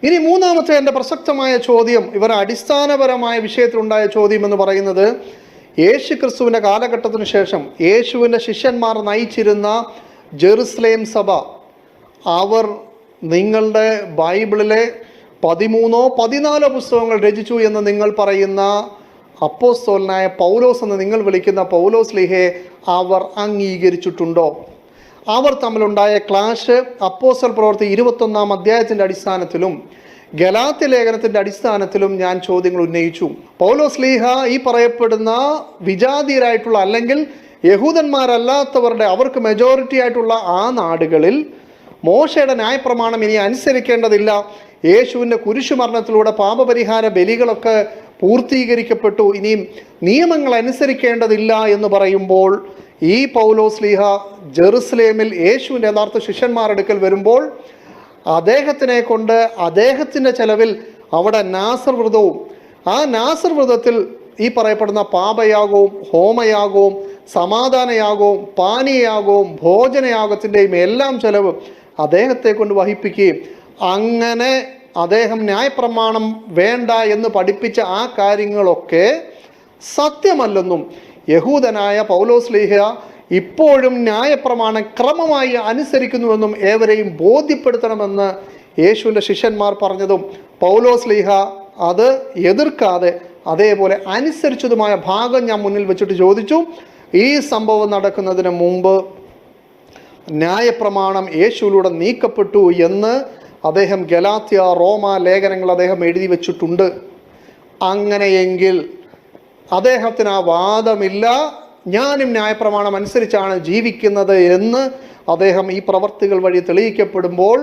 ഇനി മൂന്നാമത്തെ എൻ്റെ പ്രസക്തമായ ചോദ്യം, ഇവർ അടിസ്ഥാനപരമായ വിഷയത്തിലുണ്ടായ ചോദ്യം എന്ന് പറയുന്നത്, യേശു ക്രിസ്തുവിൻ്റെ കാലഘട്ടത്തിന് ശേഷം യേശുവിൻ്റെ ശിഷ്യന്മാർ നയിച്ചിരുന്ന ജെറുസലേം സഭ, അവർ നിങ്ങളുടെ ബൈബിളിലെ 13-14 പുസ്തകങ്ങൾ രചിച്ചു എന്ന് നിങ്ങൾ പറയുന്ന അപ്പോസ്തലനായ പൗലോസ് എന്ന് നിങ്ങൾ വിളിക്കുന്ന പൗലോസ് ലീഹയെ അവർ അംഗീകരിച്ചിട്ടുണ്ടോ? അവർ തമ്മിലുണ്ടായ ക്ലാഷ് അപ്പോസ്തല പ്രവൃത്തി 21-ാം അധ്യായത്തിൻ്റെ അടിസ്ഥാനത്തിലും ഗലാത്യ ലേഖനത്തിൻ്റെ അടിസ്ഥാനത്തിലും ഞാൻ ചോദ്യങ്ങൾ ഉന്നയിച്ചു. പൗലോസ് ലീഹ ഈ പറയപ്പെടുന്ന വിജാതീയരായിട്ടുള്ള അല്ലെങ്കിൽ യഹൂദന്മാരല്ലാത്തവരുടെ, അവർക്ക് മെജോറിറ്റി ആയിട്ടുള്ള ആ നാടുകളിൽ മോശയുടെ ന്യായപ്രമാണം ഇനി അനുസരിക്കേണ്ടതില്ല, യേശുവിൻ്റെ കുരിശുമരണത്തിലൂടെ പാപപരിഹാര ബലികളൊക്കെ പൂർത്തീകരിക്കപ്പെട്ടു, ഇനിയും നിയമങ്ങൾ അനുസരിക്കേണ്ടതില്ല എന്ന് പറയുമ്പോൾ, ഈ പൗലോസ് ലീഹ ജെറുസലേമിൽ യേശുവിൻ്റെ യഥാർത്ഥ ശിഷ്യന്മാരെടുക്കൽ വരുമ്പോൾ അദ്ദേഹത്തിനെ കൊണ്ട് അദ്ദേഹത്തിൻ്റെ ചെലവിൽ അവിടെ നാസർ വ്രതവും, ആ നാസർ വ്രതത്തിൽ ഈ പറയപ്പെടുന്ന പാപയാഗവും ഹോമയാഗവും സമാധാനയാഗവും പാനീയയാഗവും ഭോജനയാഗത്തിൻ്റെയും എല്ലാം ചെലവ് അദ്ദേഹത്തെ കൊണ്ട് വഹിപ്പിക്കുകയും അങ്ങനെ അദ്ദേഹം ന്യായപ്രമാണം വേണ്ട എന്ന് പഠിപ്പിച്ച ആ കാര്യങ്ങളൊക്കെ സത്യമല്ലെന്നും യഹൂദനായ പൗലോസ് ലീഹ ഇപ്പോഴും ന്യായപ്രമാണം ക്രമമായി അനുസരിക്കുന്നുവെന്നും ഏവരെയും ബോധ്യപ്പെടുത്തണമെന്ന് യേശുവിൻ്റെ ശിഷ്യന്മാർ പറഞ്ഞതും പൗലോസ് ലീഹ അത് എതിർക്കാതെ അതേപോലെ അനുസരിച്ചതുമായ ഭാഗം ഞാൻ മുന്നിൽ വെച്ചിട്ട് ചോദിച്ചു, ഈ സംഭവം നടക്കുന്നതിന് മുമ്പ് ന്യായപ്രമാണം യേശുവിലൂടെ നീക്കപ്പെട്ടു എന്ന് അദ്ദേഹം ഗലാത്യ റോമ ലേഖനങ്ങൾ അദ്ദേഹം എഴുതി വച്ചിട്ടുണ്ട്. അങ്ങനെയെങ്കിൽ അദ്ദേഹത്തിന് ആ വാദമില്ല, ഞാനും ന്യായപ്രമാണം അനുസരിച്ചാണ് ജീവിക്കുന്നത് എന്ന് അദ്ദേഹം ഈ പ്രവർത്തികൾ വഴി തെളിയിക്കപ്പെടുമ്പോൾ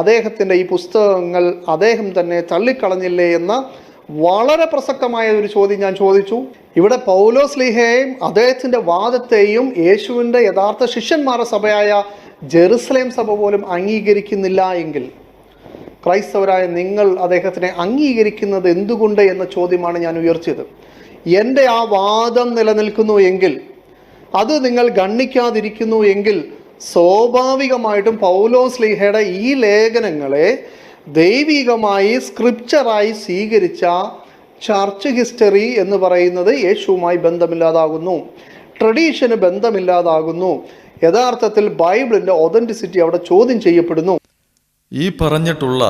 അദ്ദേഹത്തിൻ്റെ ഈ പുസ്തകങ്ങൾ അദ്ദേഹം തന്നെ തള്ളിക്കളഞ്ഞില്ലേ എന്ന വളരെ പ്രസക്തമായ ഒരു ചോദ്യം ഞാൻ ചോദിച്ചു. ഇവിടെ പൗലോസ് ലീഹയെയും അദ്ദേഹത്തിൻ്റെ വാദത്തെയും യേശുവിൻ്റെ യഥാർത്ഥ ശിഷ്യന്മാരുടെ സഭയായ ജെറുസലേം സഭ പോലും അംഗീകരിക്കുന്നില്ല എങ്കിൽ ക്രൈസ്തവരായ നിങ്ങൾ അദ്ദേഹത്തിനെ അംഗീകരിക്കുന്നത് എന്തുകൊണ്ട് എന്ന ചോദ്യമാണ് ഞാൻ ഉയർത്തിയത്. എൻ്റെ ആ വാദം നിലനിൽക്കുന്നു എങ്കിൽ, അത് നിങ്ങൾ ഗണ്ണിക്കാതിരിക്കുന്നു എങ്കിൽ, സ്വാഭാവികമായിട്ടും പൗലോസ് ലീഹയുടെ ഈ ലേഖനങ്ങളെ ദൈവികമായി സ്ക്രിപ്ചറായി സ്വീകരിച്ച ചർച്ച് ഹിസ്റ്ററി എന്ന് പറയുന്നത് യേശുവുമായി ബന്ധമില്ലാതാകുന്നു, ട്രഡീഷന് ബന്ധമില്ലാതാകുന്നു. യഥാർത്ഥത്തിൽ ബൈബിളിൻ്റെ ഒതൻറ്റിസിറ്റി അവിടെ ചോദ്യം ചെയ്യപ്പെടുന്നു. ഈ പറഞ്ഞിട്ടുള്ള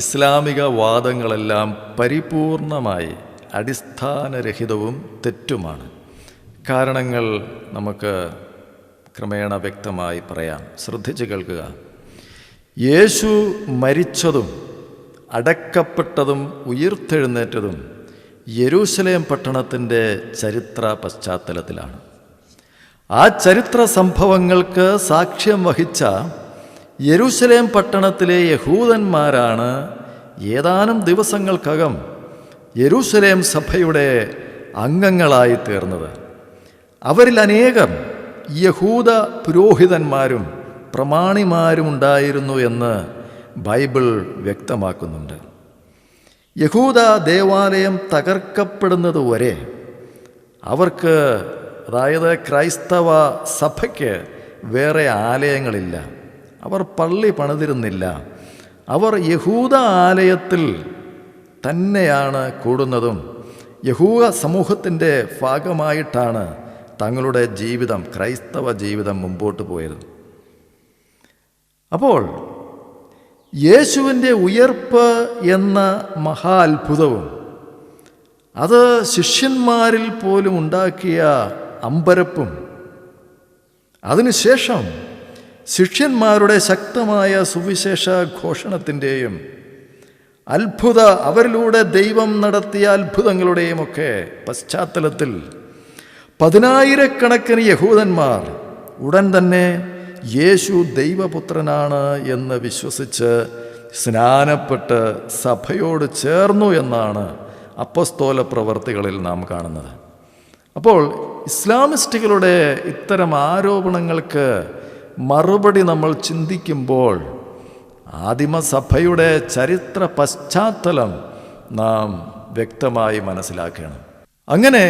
ഇസ്ലാമിക വാദങ്ങളെല്ലാം പരിപൂർണമായി അടിസ്ഥാനരഹിതവും തെറ്റുമാണ്. കാരണങ്ങൾ നമുക്ക് ക്രമേണ വ്യക്തമായി പറയാം. ശ്രദ്ധിച്ച് കേൾക്കുക. യേശു മരിച്ചതും അടക്കപ്പെട്ടതും ഉയിർത്തെഴുന്നേറ്റതും യെരൂശലേം പട്ടണത്തിൻ്റെ ചരിത്ര പശ്ചാത്തലത്തിലാണ്. ആ ചരിത്ര സംഭവങ്ങൾക്ക് സാക്ഷ്യം വഹിച്ച യെരൂശലേം പട്ടണത്തിലെ യഹൂദന്മാരാണ് ഏതാനും ദിവസങ്ങൾക്കകം യെരൂശലേം സഭയുടെ അംഗങ്ങളായി തീർന്നത്. അവരിൽ അനേകം യഹൂദ പുരോഹിതന്മാരും പ്രമാണിമാരും ഉണ്ടായിരുന്നു എന്ന് ബൈബിൾ വ്യക്തമാക്കുന്നുണ്ട്. യഹൂദ ദേവാലയം തകർക്കപ്പെടുന്നതുവരെ അവർക്ക്, അതായത് ക്രൈസ്തവ സഭയ്ക്ക് വേറെ ആലയങ്ങളില്ല, അവർ പള്ളി പണിതിരുന്നില്ല, അവർ യഹൂദ ആലയത്തിൽ തന്നെയാണ് കൂടുന്നതും യഹൂദ സമൂഹത്തിൻ്റെ ഭാഗമായിട്ടാണ് തങ്ങളുടെ ജീവിതം, ക്രൈസ്തവ ജീവിതം മുമ്പോട്ട് പോയത്. അപ്പോൾ യേശുവിൻ്റെ ഉയർപ്പ് എന്ന മഹാ അത്ഭുതവും അത് ശിഷ്യന്മാരിൽ പോലും ഉണ്ടാക്കിയ അമ്പരപ്പും, അതിനുശേഷം ശിഷ്യന്മാരുടെ ശക്തമായ സുവിശേഷ ഘോഷണത്തിൻ്റെയും അവരിലൂടെ ദൈവം നടത്തിയ അത്ഭുതങ്ങളുടെയും ഒക്കെ പശ്ചാത്തലത്തിൽ 10,000-കണക്കിന് യഹൂദന്മാർ ഉടൻ തന്നെ യേശു ദൈവപുത്രനാണ് എന്ന് വിശ്വസിച്ച് സ്നാനപ്പെട്ട് സഭയോട് ചേർന്നു എന്നാണ് അപ്പസ്തോല പ്രവർത്തികളിൽ നാം കാണുന്നത്. അപ്പോൾ ഇസ്ലാമിസ്റ്റുകളുടെ ഇത്തരം ആരോപണങ്ങൾക്ക് മറുപടി നമ്മൾ ചിന്തിക്കുമ്പോൾ ആദിമസഭയുടെ ചരിത്ര പശ്ചാത്തലം നാം വ്യക്തമായി മനസ്സിലാക്കണം. അങ്ങനെ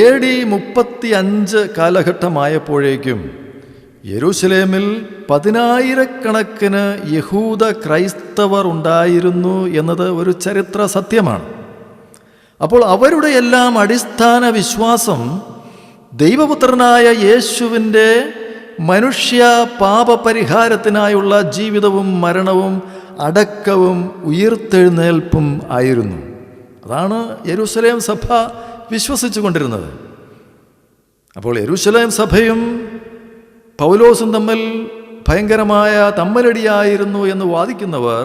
AD 35 കാലഘട്ടമായപ്പോഴേക്കും യെരൂശലേമിൽ 10,000-കണക്കിന് യഹൂദ ക്രൈസ്തവർ ഉണ്ടായിരുന്നു എന്നത് ഒരു ചരിത്ര സത്യമാണ്. അപ്പോൾ അവരുടെ എല്ലാം അടിസ്ഥാന വിശ്വാസം ദൈവപുത്രനായ യേശുവിൻ്റെ മനുഷ്യ പാപപരിഹാരത്തിനായുള്ള ജീവിതവും മരണവും അടക്കവും ഉയിർത്തെഴുന്നേൽപ്പും ആയിരുന്നു. അതാണ് യെരൂശലേം സഭ വിശ്വസിച്ചു കൊണ്ടിരുന്നത്. അപ്പോൾ യെരൂശലേം സഭയും പൗലോസും തമ്മിൽ ഭയങ്കരമായ തമ്മലടിയായിരുന്നു എന്ന് വാദിക്കുന്നവർ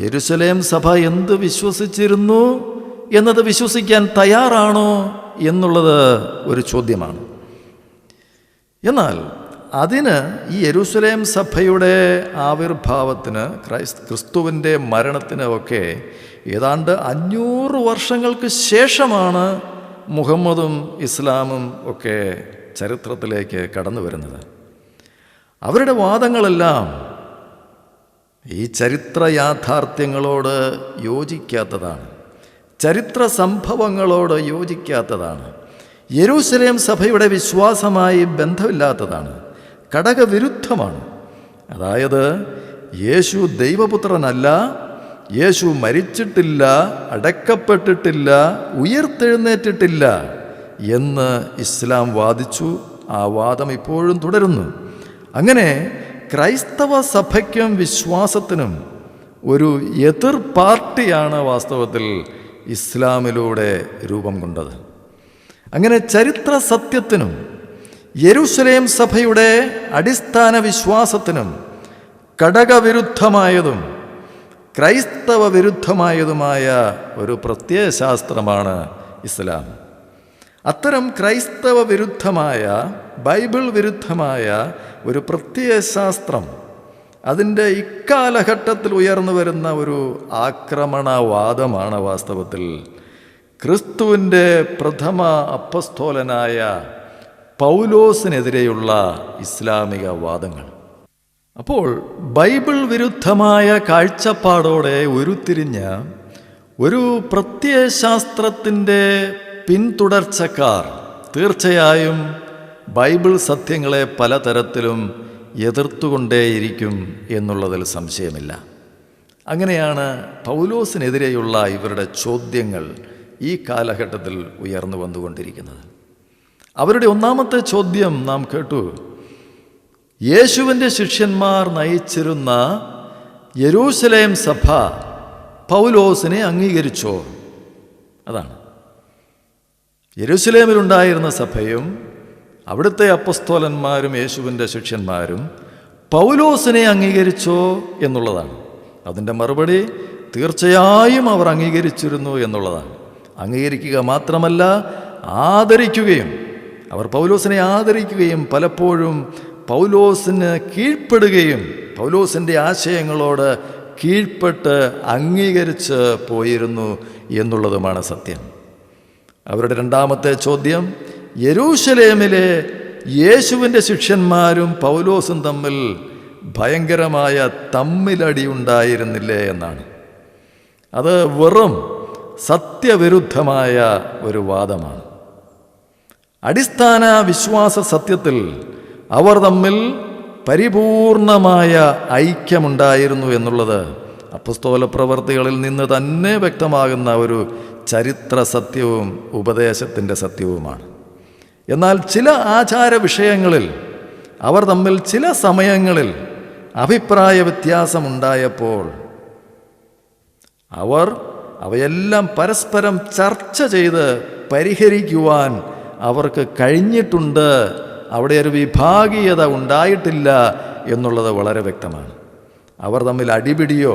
യെരൂശലേം സഭ എന്ത് വിശ്വസിച്ചിരുന്നു എന്നത് വിശ്വസിക്കാൻ തയ്യാറാണോ എന്നുള്ളത് ഒരു ചോദ്യമാണ്. എന്നാൽ അതിന് ഈ യെരൂശലേം സഭയുടെ ആവിർഭാവത്തിന് ക്രിസ്തുവിൻ്റെ മരണത്തിന് ഒക്കെ ഏതാണ്ട് 500 വർഷങ്ങൾക്ക് ശേഷമാണ് മുഹമ്മദും ഇസ്ലാമും ഒക്കെ ചരിത്രത്തിലേക്ക് കടന്നു വരുന്നത്. അവരുടെ വാദങ്ങളെല്ലാം ഈ ചരിത്ര യാഥാർത്ഥ്യങ്ങളോട് യോജിക്കാത്തതാണ്, ചരിത്ര സംഭവങ്ങളോട് യോജിക്കാത്തതാണ്, യെരൂശലേം സഭയുടെ വിശ്വാസമായി ബന്ധമില്ലാത്തതാണ്, ഘടകവിരുദ്ധമാണ്. അതായത് യേശു ദൈവപുത്രനല്ല, യേശു മരിച്ചിട്ടില്ല, അടക്കപ്പെട്ടിട്ടില്ല, ഉയിർത്തെഴുന്നേറ്റിട്ടില്ല എന്ന് ഇസ്ലാം വാദിച്ചു. ആ വാദം ഇപ്പോഴും തുടരുന്നു. അങ്ങനെ ക്രൈസ്തവ സഭയ്ക്കും വിശ്വാസത്തിനും ഒരു എതിർ പാർട്ടിയാണ് വാസ്തവത്തിൽ ഇസ്ലാമിലൂടെ രൂപം കൊണ്ടത്. അങ്ങനെ ചരിത്ര സത്യത്തിനും യെരൂശലേം സഭയുടെ അടിസ്ഥാന വിശ്വാസത്തിനും ഘടകവിരുദ്ധമായതും ക്രൈസ്തവ വിരുദ്ധമായതുമായ ഒരു പ്രത്യയശാസ്ത്രമാണ് ഇസ്ലാം. അത്തരം ക്രൈസ്തവ വിരുദ്ധമായ, ബൈബിൾ വിരുദ്ധമായ ഒരു പ്രത്യയശാസ്ത്രം, അതിൻ്റെ ഇക്കാലഘട്ടത്തിൽ ഉയർന്നു വരുന്ന ഒരു ആക്രമണവാദമാണ് വാസ്തവത്തിൽ ക്രിസ്തുവിൻ്റെ പ്രഥമ അപ്പസ്തോലനായ പൗലോസിനെതിരെയുള്ള ഇസ്ലാമിക വാദങ്ങൾ. അപ്പോൾ ബൈബിൾ വിരുദ്ധമായ കാഴ്ചപ്പാടോടെ ഉരുത്തിരിഞ്ഞ ഒരു പ്രത്യയശാസ്ത്രത്തിൻ്റെ പിന്തുടർച്ചക്കാർ തീർച്ചയായും ബൈബിൾ സത്യങ്ങളെ പലതരത്തിലും എതിർത്തുകൊണ്ടേയിരിക്കും എന്നുള്ളതിൽ സംശയമില്ല. അങ്ങനെയാണ് പൗലോസിനെതിരെയുള്ള ഇവരുടെ ചോദ്യങ്ങൾ ഈ കാലഘട്ടത്തിൽ ഉയർന്നു വന്നുകൊണ്ടിരിക്കുന്നത്. അവരുടെ ഒന്നാമത്തെ ചോദ്യം നാം കേട്ടു. യേശുവിൻ്റെ ശിഷ്യന്മാർ നയിച്ചിരുന്ന യെരൂശലേം സഭ പൗലോസിനെ അംഗീകരിച്ചോ? അതാണ്. യെരൂശലേമിലുണ്ടായിരുന്ന സഭയും അവിടുത്തെ അപ്പസ്തോലന്മാരും യേശുവിൻ്റെ ശിഷ്യന്മാരും പൗലോസിനെ അംഗീകരിച്ചോ എന്നുള്ളതാണ്. അതിൻ്റെ മറുപടി തീർച്ചയായും അവർ അംഗീകരിച്ചിരുന്നു എന്നുള്ളതാണ്. അംഗീകരിക്കുക മാത്രമല്ല, ആദരിക്കുകയും. അവർ പൗലോസിനെ ആദരിക്കുകയും പലപ്പോഴും പൗലോസിന് കീഴ്പ്പെടുകയും പൗലോസിൻ്റെ ആശയങ്ങളോട് കീഴ്പ്പെട്ട് അംഗീകരിച്ച് പോയിരുന്നു എന്നുള്ളതുമാണ് സത്യം. അവരുടെ രണ്ടാമത്തെ ചോദ്യം, യെരൂശലേമിലെ യേശുവിൻ്റെ ശിഷ്യന്മാരും പൗലോസും തമ്മിൽ ഭയങ്കരമായ തമ്മിലടി ഉണ്ടായിരുന്നില്ലേ എന്നാണ്. അത് വെറും സത്യവിരുദ്ധമായ ഒരു വാദമാണ്. അടിസ്ഥാന വിശ്വാസ സത്യത്തിൽ അവർ തമ്മിൽ പരിപൂർണമായ ഐക്യമുണ്ടായിരുന്നു എന്നുള്ളത് അപ്പസ്തോല പ്രവർത്തികളിൽ നിന്ന് തന്നെ വ്യക്തമാകുന്ന ഒരു ചരിത്ര സത്യവും ഉപദേശത്തിൻ്റെ സത്യവുമാണ്. എന്നാൽ ചില ആചാര വിഷയങ്ങളിൽ അവർ തമ്മിൽ ചില സമയങ്ങളിൽ അഭിപ്രായ വ്യത്യാസമുണ്ടായപ്പോൾ അവർ അവയെല്ലാം പരസ്പരം ചർച്ച ചെയ്ത് പരിഹരിക്കുവാൻ അവർക്ക് കഴിഞ്ഞിട്ടുണ്ട്. അവിടെ ഒരു വിഭാഗീയത ഉണ്ടായിട്ടില്ല എന്നുള്ളത് വളരെ വ്യക്തമാണ്. അവർ തമ്മിൽ അടിപിടിയോ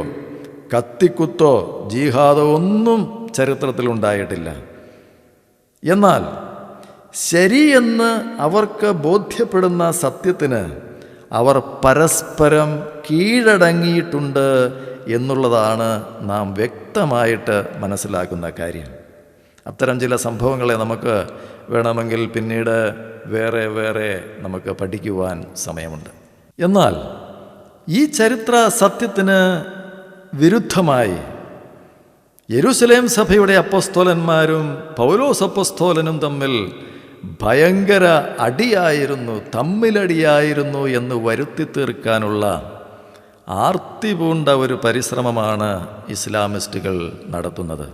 കത്തിക്കുത്തോ ജിഹാദോ ഒന്നും ചരിത്രത്തിലുണ്ടായിട്ടില്ല. എന്നാൽ ശരിയെന്ന് അവർക്ക് ബോധ്യപ്പെടുന്ന സത്യത്തിന് അവർ പരസ്പരം കീഴടങ്ങിയിട്ടുണ്ട് എന്നുള്ളതാണ് നാം വ്യക്തമായിട്ട് മനസ്സിലാക്കുന്ന കാര്യം. അത്തരം ചില സംഭവങ്ങളെ നമുക്ക് വേണമെങ്കിൽ പിന്നീട് വേറെ നമുക്ക് പഠിക്കുവാൻ സമയമുണ്ട്. എന്നാൽ ഈ ചരിത്ര സത്യത്തിന് വിരുദ്ധമായി യെരൂശലേം സഭയുടെ അപ്പസ്തോലന്മാരും പൗലോസ് അപ്പസ്തോലനും തമ്മിൽ ഭയങ്കര അടിയായിരുന്നു, തമ്മിലടിയായിരുന്നു എന്ന് വരുത്തി തീർക്കാനുള്ള ആർത്തി പൂണ്ട ഒരു പരിശ്രമമാണ് ഇസ്ലാമിസ്റ്റുകൾ നടത്തുന്നത്.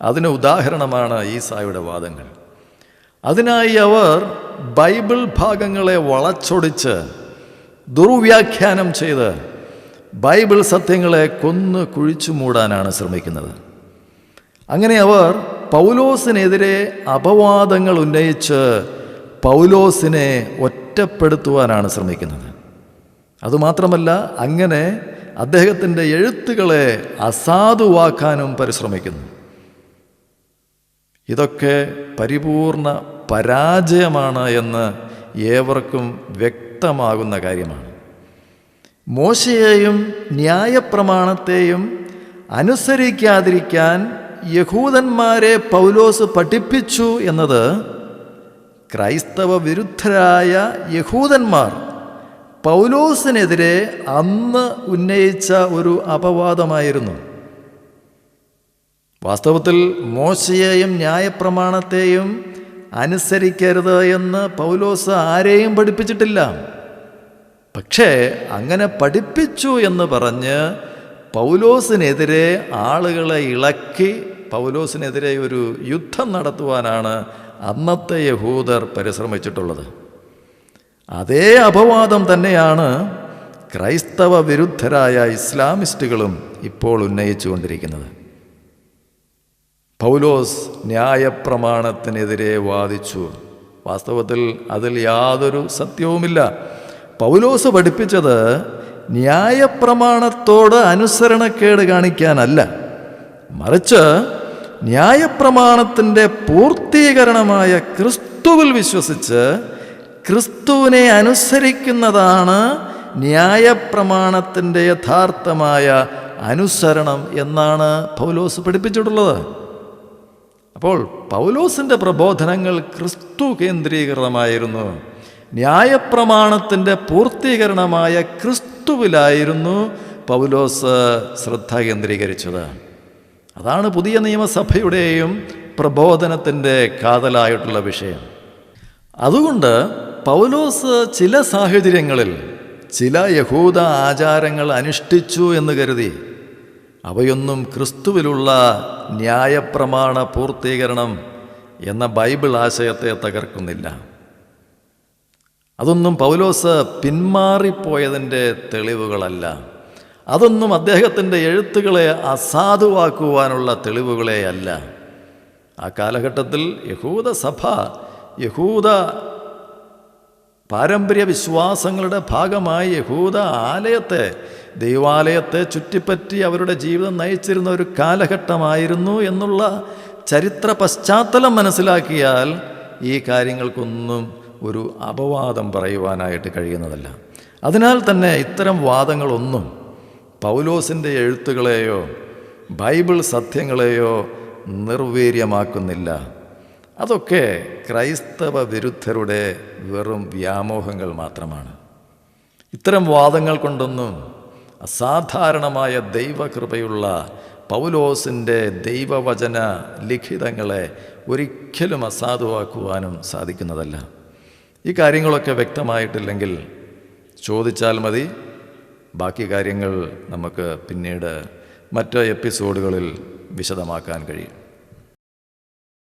അതിന് ഉദാഹരണമാണ് ഈസായുടെ വാദങ്ങൾ. അതിനായി അവർ ബൈബിൾ ഭാഗങ്ങളെ വളച്ചൊടിച്ച് ദുർവ്യാഖ്യാനം ചെയ്ത് ബൈബിൾ സത്യങ്ങളെ കൊന്നു കുഴിച്ചു മൂടാനാണ് ശ്രമിക്കുന്നത്. അങ്ങനെ അവർ പൗലോസിനെതിരെ അപവാദങ്ങൾ ഉന്നയിച്ച് പൗലോസിനെ ഒറ്റപ്പെടുത്തുവാനാണ് ശ്രമിക്കുന്നത്. അതുമാത്രമല്ല, അങ്ങനെ അദ്ദേഹത്തിൻ്റെ എഴുത്തുകളെ അസാധുവാക്കാനും പരിശ്രമിക്കുന്നു. ഇതൊക്കെ പരിപൂർണ പരാജയമാണ് എന്ന് ഏവർക്കും വ്യക്തമാകുന്ന കാര്യമാണ്. മോശയെയും ന്യായപ്രമാണത്തെയും അനുസരിക്കാതിരിക്കാൻ യഹൂദന്മാരെ പൗലോസ് പഠിപ്പിച്ചു എന്നത് ക്രൈസ്തവ വിരുദ്ധരായ യഹൂദന്മാർ പൗലോസിനെതിരെ അന്ന് ഉന്നയിച്ച ഒരു അപവാദമായിരുന്നു. വാസ്തവത്തിൽ മോശയെയും ന്യായപ്രമാണത്തെയും അനുസരിക്കരുത് എന്ന് പൗലോസ് ആരെയും പഠിപ്പിച്ചിട്ടില്ല. പക്ഷേ അങ്ങനെ പഠിപ്പിച്ചു എന്ന് പറഞ്ഞ് പൗലോസിനെതിരെ ആളുകളെ ഇളക്കി പൗലോസിനെതിരെ ഒരു യുദ്ധം നടത്തുവാനാണ് അന്നത്തെ യഹൂദർ പരിശ്രമിച്ചിട്ടുള്ളത്. അതേ അപവാദം തന്നെയാണ് ക്രൈസ്തവ വിരുദ്ധരായ ഇസ്ലാമിസ്റ്റുകളും ഇപ്പോൾ ഉന്നയിച്ചുകൊണ്ടിരിക്കുന്നത്. പൗലോസ് ന്യായപ്രമാണത്തിനെതിരെ വാദിച്ചു. വാസ്തവത്തിൽ അതിൽ യാതൊരു സത്യവുമില്ല. പൗലോസ് പഠിപ്പിച്ചത് ന്യായപ്രമാണത്തോട് അനുസരണക്കേട് കാണിക്കാനല്ല, മറിച്ച് ന്യായപ്രമാണത്തിൻ്റെ പൂർത്തീകരണമായ ക്രിസ്തുവിൽ വിശ്വസിച്ച് ക്രിസ്തുവിനെ അനുസരിക്കുന്നതാണ് ന്യായപ്രമാണത്തിൻ്റെ യഥാർത്ഥമായ അനുസരണം എന്നാണ് പൗലോസ് പഠിപ്പിച്ചിട്ടുള്ളത്. അപ്പോൾ പൗലോസിൻ്റെ പ്രബോധനങ്ങൾ ക്രിസ്തു കേന്ദ്രീകൃതമായിരുന്നു. ന്യായപ്രമാണത്തിൻ്റെ പൂർത്തീകരണമായ ക്രിസ്തുവിലായിരുന്നു പൗലോസ് ശ്രദ്ധ കേന്ദ്രീകരിച്ചത്. അതാണ് പുതിയ നിയമസഭയുടെയും പ്രബോധനത്തിൻ്റെ കാതലായിട്ടുള്ള വിഷയം. അതുകൊണ്ട് പൗലോസ് ചില സാഹചര്യങ്ങളിൽ ചില യഹൂദ ആചാരങ്ങൾ അനുഷ്ഠിച്ചു എന്ന് കരുതി അവയൊന്നും ക്രിസ്തുവിലുള്ള ന്യായപ്രമാണ പൂർത്തീകരണം എന്ന ബൈബിൾ ആശയത്തെ തകർക്കുന്നില്ല. അതൊന്നും പൗലോസ് പിന്മാറിപ്പോയതിൻ്റെ തെളിവുകളല്ല. അതൊന്നും അദ്ദേഹത്തിൻ്റെ എഴുത്തുകളെ അസാധുവാക്കുവാനുള്ള തെളിവുകളെ അല്ല. ആ കാലഘട്ടത്തിൽ യഹൂദ സഭ, യഹൂദ പാരമ്പര്യ വിശ്വാസങ്ങളുടെ ഭാഗമായി യഹൂദ ദൈവാലയത്തെ ചുറ്റിപ്പറ്റി അവരുടെ ജീവിതം നയിച്ചിരുന്ന ഒരു കാലഘട്ടമായിരുന്നു എന്നുള്ള ചരിത്ര പശ്ചാത്തലം മനസ്സിലാക്കിയാൽ ഈ കാര്യങ്ങൾക്കൊന്നും ഒരു അപവാദം പറയുവാനായിട്ട് കഴിയുന്നതല്ല. അതിനാൽ തന്നെ ഇത്തരം വാദങ്ങളൊന്നും പൗലോസിൻ്റെ എഴുത്തുകളെയോ ബൈബിൾ സത്യങ്ങളെയോ നിർവീര്യമാക്കുന്നില്ല. അതൊക്കെ ക്രൈസ്തവ വിരുദ്ധരുടെ വെറും വ്യാമോഹങ്ങൾ മാത്രമാണ്. ഇത്തരം വാദങ്ങൾ കൊണ്ടൊന്നും അസാധാരണമായ ദൈവകൃപയുള്ള പൗലോസിൻ്റെ ദൈവവചന ലിഖിതങ്ങളെ ഒരിക്കലും അസാധുവാക്കുവാനും സാധിക്കുന്നതല്ല. ഈ കാര്യങ്ങളൊക്കെ വ്യക്തമായിട്ടില്ലെങ്കിൽ ചോദിച്ചാൽ മതി. ബാക്കി കാര്യങ്ങൾ നമുക്ക് പിന്നീട് മറ്റ് എപ്പിസോഡുകളിൽ വിശദമാക്കാൻ കഴിയും.